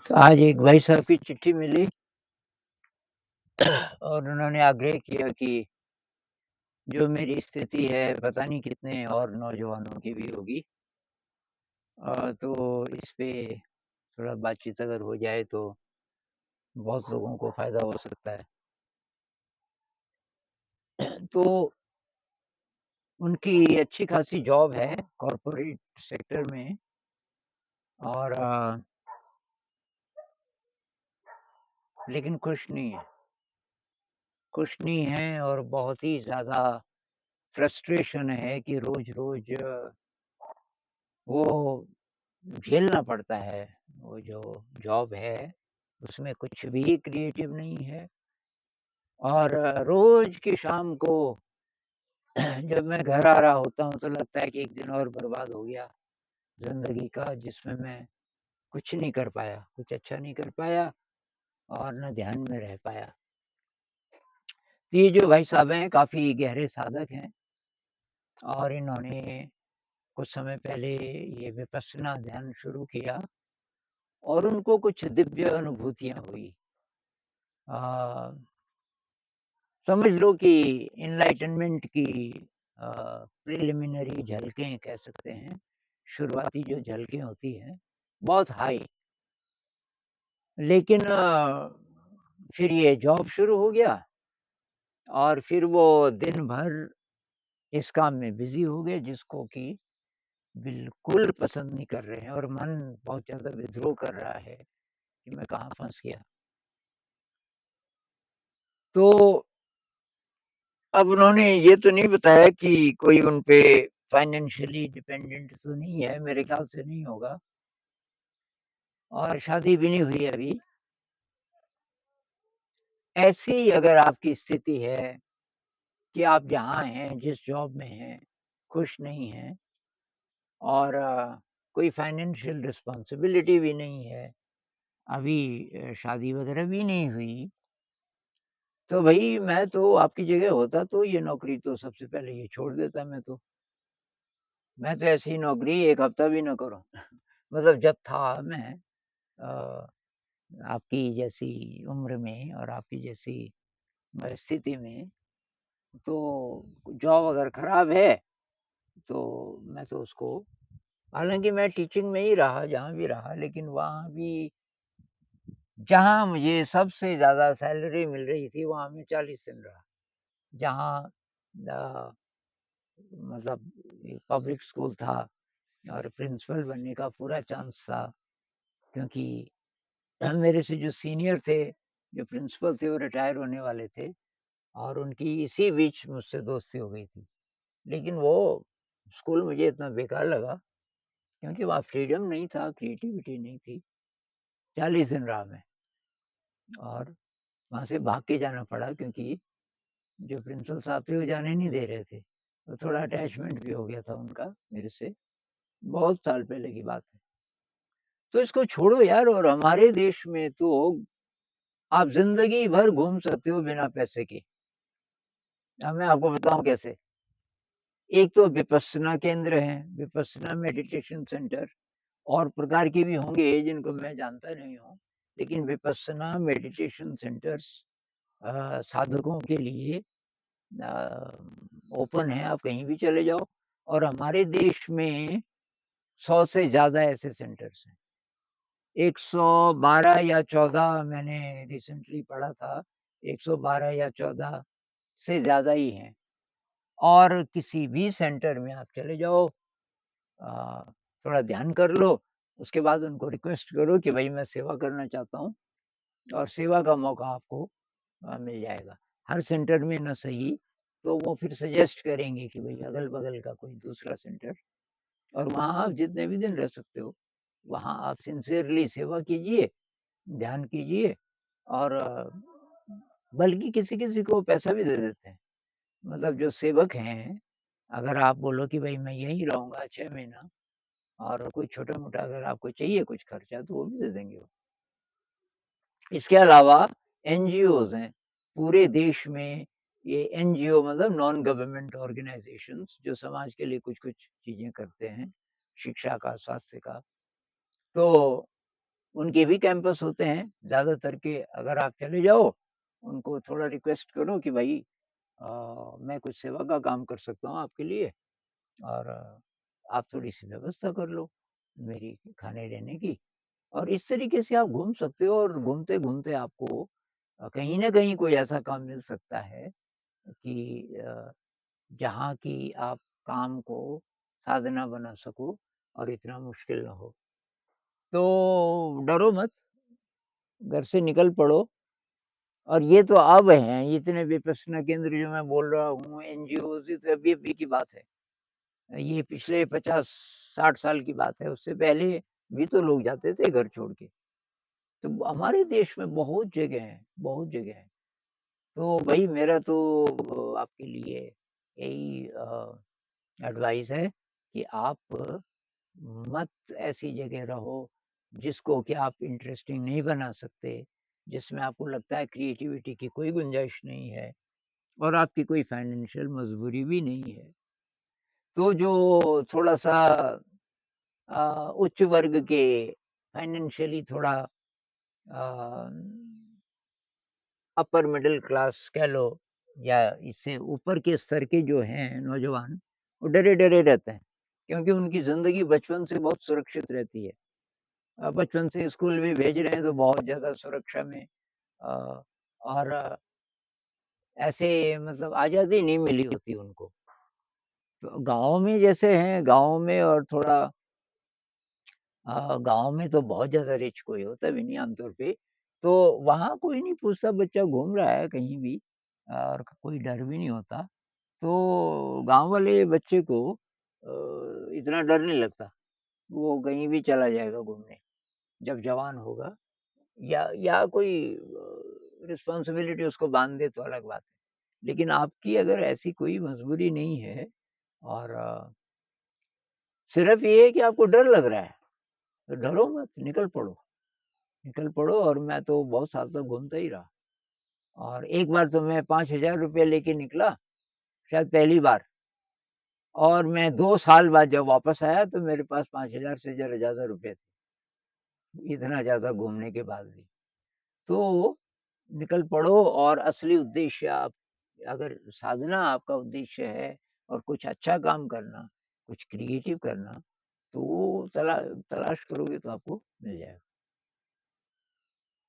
तो आज एक भाई साहब की चिट्ठी मिली और उन्होंने आग्रह किया कि जो मेरी स्थिति है पता नहीं कितने और नौजवानों की भी होगी। तो इस पे थोड़ा बातचीत अगर हो जाए तो बहुत लोगों को फ़ायदा हो सकता है। तो उनकी अच्छी खासी जॉब है कॉर्पोरेट सेक्टर में और लेकिन खुश नहीं है। खुश नहीं है और बहुत ही ज़्यादा फ्रस्ट्रेशन है कि रोज़-रोज़ वो झेलना पड़ता है। वो जो जॉब है, उसमें कुछ भी क्रिएटिव नहीं है और रोज़ की शाम को जब मैं घर आ रहा होता हूँ, तो लगता है कि एक दिन और बर्बाद हो गया ज़िंदगी का, जिसमें मैं कुछ नहीं कर पाया, कुछ अच्छा नहीं कर पाया और ना ध्यान में रह पाया। तो ये जो भाई साहब हैं, काफ़ी गहरे साधक हैं और इन्होंने कुछ समय पहले ये विपश्यना ध्यान शुरू किया और उनको कुछ दिव्य अनुभूतियाँ हुई। अ, समझ लो कि एनलाइटनमेंट की प्रिलिमिनरी झलकें कह सकते हैं। शुरुआती जो झलकें होती हैं, बहुत हाई। लेकिन फिर ये जॉब शुरू हो गया और फिर वो दिन भर इस काम में बिज़ी हो गए जिसको कि बिल्कुल पसंद नहीं कर रहे हैं और मन बहुत ज़्यादा विद्रोह कर रहा है कि मैं कहाँ फँस गया। तो अब उन्होंने ये तो नहीं बताया कि कोई उन पे फाइनेंशियली डिपेंडेंट तो नहीं है, मेरे ख्याल से नहीं होगा और शादी भी नहीं हुई अभी। ऐसी अगर आपकी स्थिति है कि आप जहाँ हैं, जिस जॉब में हैं, खुश नहीं हैं और कोई फाइनेंशियल रिस्पॉन्सिबिलिटी भी नहीं है, अभी शादी वगैरह भी नहीं हुई, तो भई मैं तो आपकी जगह होता तो ये नौकरी तो सबसे पहले ये छोड़ देता मैं तो। मैं तो ऐसी नौकरी 1 हफ्ता भी ना करूँ। मतलब जब था मैं अ, आपकी जैसी उम्र में और आपकी जैसी स्थिति में, तो जॉब अगर खराब है, तो मैं तो उसको हालाँकि मैं टीचिंग में ही रहा, जहाँ भी रहा, लेकिन वहाँ भी जहाँ मुझे सबसे ज़्यादा सैलरी मिल रही थी, वहाँ मैं 40 दिन रहा। जहाँ अ, मतलब पब्लिक स्कूल था और प्रिंसिपल बनने का पूरा चांस था, क्योंकि मेरे से जो सीनियर थे, जो प्रिंसिपल थे, वो रिटायर होने वाले थे और उनकी इसी बीच मुझसे दोस्ती हो गई थी। लेकिन वो स्कूल मुझे इतना बेकार लगा क्योंकि वहाँ फ्रीडम नहीं था, क्रिएटिविटी नहीं थी। 40 दिन रहा मैं और वहाँ से भाग के जाना पड़ा क्योंकि जो प्रिंसिपल साहब थे वो जाने नहीं दे रहे थे। तो थोड़ा अटैचमेंट भी हो गया था उनका मेरे से, बहुत साल पहले की बात है। तो इसको छोड़ो यार और हमारे देश में तो आप ज़िंदगी भर घूम सकते हो बिना पैसे के। अब मैं आपको बताऊँ कैसे? एक तो विपश्यना केंद्र हैं, विपश्यना मेडिटेशन सेंटर और प्रकार के भी होंगे जिनको मैं जानता नहीं हूँ। लेकिन विपश्यना मेडिटेशन सेंटर्स साधकों के लिए अ, ओपन है, आप कहीं भी चले जाओ और हमारे देश में 100 से ज़्यादा ऐसे सेंटर्स हैं। 112 या 14 मैंने रिसेंटली पढ़ा था, 112 या 14 से ज़्यादा ही हैं और किसी भी सेंटर में आप चले जाओ अ, थोड़ा ध्यान कर लो, उसके बाद उनको रिक्वेस्ट करो कि भई मैं सेवा करना चाहता हूँ और सेवा का मौका आपको मिल जाएगा। हर सेंटर में ना सही, तो वो फिर सजेस्ट करेंगे कि भई अगल-बगल का कोई दूसरा सेंटर और वहाँ आप जितने भी दिन रह सकते हो, वहाँ आप सिंसियरली सेवा कीजिए, ध्यान कीजिए और बल्कि किसी-किसी को पैसा भी दे देते हैं। मतलब जो सेवक हैं, अगर आप बोलो कि भई मैं यहीं रहूँगा 6 महीना और कोई छोटा-मोटा अगर आपको चाहिए कुछ खर्चा तो वो भी दे देंगे वो। इसके अलावा एनजीओज़ हैं, पूरे देश में ये एनजीओ मतलब नॉन गवर्नमेंट ऑर्गनाइज़ेशंस जो समाज के लिए कुछ-कुछ चीज़ें करते हैं, शिक्षा का, स्वास्थ्य का। तो उनके भी कैंपस होते हैं, ज़्यादातर के अगर आप चले जाओ, उनको थोड़ा रिक्वेस्ट करो कि भाई मैं कुछ सेवा का काम कर सकता हूँ आपके लिए और आप थोड़ी-सी व्यवस्था कर लो, मेरी खाने-रहने की। और इस तरीके से आप घूम सकते हो और घूमते-घूमते आपको कहीं न कहीं कोई ऐसा काम मिल सकता है कि जहाँ की आप काम को साधना बना सको और इतना मुश्किल ना हो। तो डरो मत, घर से निकल पड़ो और ये तो अब हैं, इतने विपश्यना केंद्र जो मैं बोल रहा हूँ, एनजीओज़, ये तो अभी-अभी की बात है। ये पिछले 50-60 साल की बात है, उससे पहले भी तो लोग जाते थे घर छोड़ के। तो हमारे देश में बहुत जगह हैं, बहुत जगह हैं। तो भई मेरा तो आपके लिए यही एडवाइस है कि आप मत ऐसी जगह रहो जिसको कि आप इंटरेस्टिंग नहीं बना सकते, जिसमें आपको लगता है क्रिएटिविटी की कोई गुंजाइश नहीं है और आपकी कोई फाइनेंशियल मजबूरी भी नहीं है। तो जो थोड़ा-सा उच्च वर्ग के फाइनेंशियली थोड़ा अपर मिडल क्लास कह लो या इससे ऊपर के स्तर के जो हैं नौजवान, वो डरे-डरे रहते हैं, क्योंकि उनकी ज़िंदगी बचपन से बहुत सुरक्षित रहती है। बचपन से स्कूल भी भेज रहे हैं तो बहुत ज़्यादा सुरक्षा में अ, और ऐसे मतलब आज़ादी नहीं मिली होती उनको। तो गाँव में जैसे हैं, गाँव में और थोड़ा गाँव में तो बहुत ज़्यादा रिच कोई होता भी नहीं आमतौर पे, तो वहाँ कोई नहीं पूछता बच्चा घूम रहा है कहीं भी और कोई डर भी नहीं होता। तो गाँव वाले बच्चे को इतना डर नहीं लगता, वो कहीं भी चला जाएगा घूमने, जब जवान होगा या कोई रिस्पॉन्सिबिलिटी उसको बाँध दे तो अलग बात है। लेकिन आपकी अगर ऐसी कोई मजबूरी नहीं है और सिर्फ़ ये है कि आपको डर लग रहा है, तो डरो मत, निकल पड़ो और मैं तो बहुत साल तक घूमता ही रहा और एक बार तो मैं ₹5000 लेके निकला, शायद पहली बार और मैं 2 साल बाद जब वापस आया तो मेरे पास 5000 से ज़रा ज़्यादा रुपए थे, इतना ज़्यादा घूमने के बाद भी। तो निकल पड़ो और असली उद्देश्य आप अगर साधना आपका उद्देश्य है और कुछ अच्छा काम करना, कुछ क्रिएटिव करना, तो वो तलाश करोगे तो आपको मिल जाएगा।